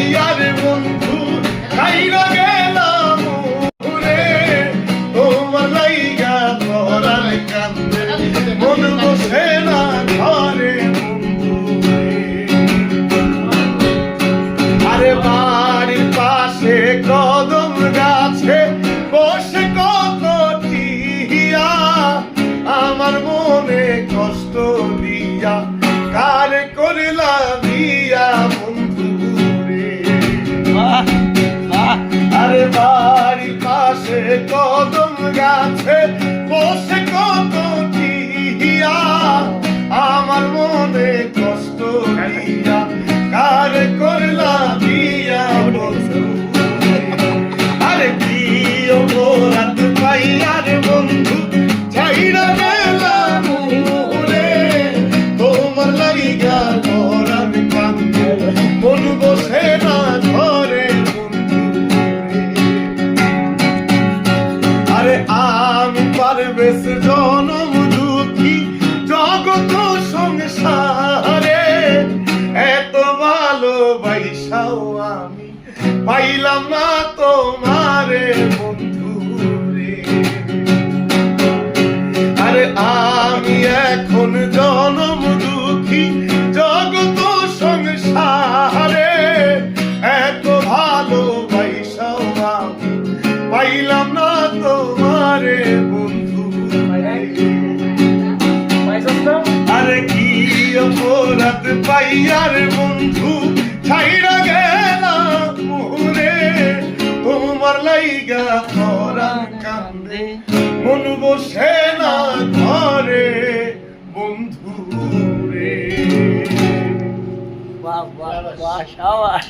পাইয়ার বন্ধু খাইরা গেলাম রে তোমার লাইগা পরাণ কান্দে মন বসে না ঘরে বন্ধু আরে বাড়ির পাশে কদম গাছে বসে কত টিয়া আমার মনে কষ্ট দিয়া কার করলা দিয়া বন্ধু রে আরে বাড়ির পাশে কদম গাছে বসে কত টিয়া আমার মনে কষ্ট দিয়া কার করলা দিয়া বন্ধু আরে কি অপরাধ পাইয়ার বন্ধু ছাইরা গেলাম রে তোমার লাইগা পরাণ কান্দে মন বসে না ঘরে বন্ধু আরে আমি পারবেশ জনম দুঃখী জগত সংসারে এত ভালোবাসাও আমি পাইলাম না তোমারে বন্ধু রে আরে আমি এখন জনম দুঃখী জগত সংসারে এত ভালোবাসাও আমি পাইলাম না তোমারে বন্ধু আরে কি অপরাধ পাইয়ার বন্ধু ছাইরা গেলাম রে তোমার লাইগা পরাণ কান্দে মন বসে না ঘরে বন্ধু রে বাহ বাহ বাহ শাবাশ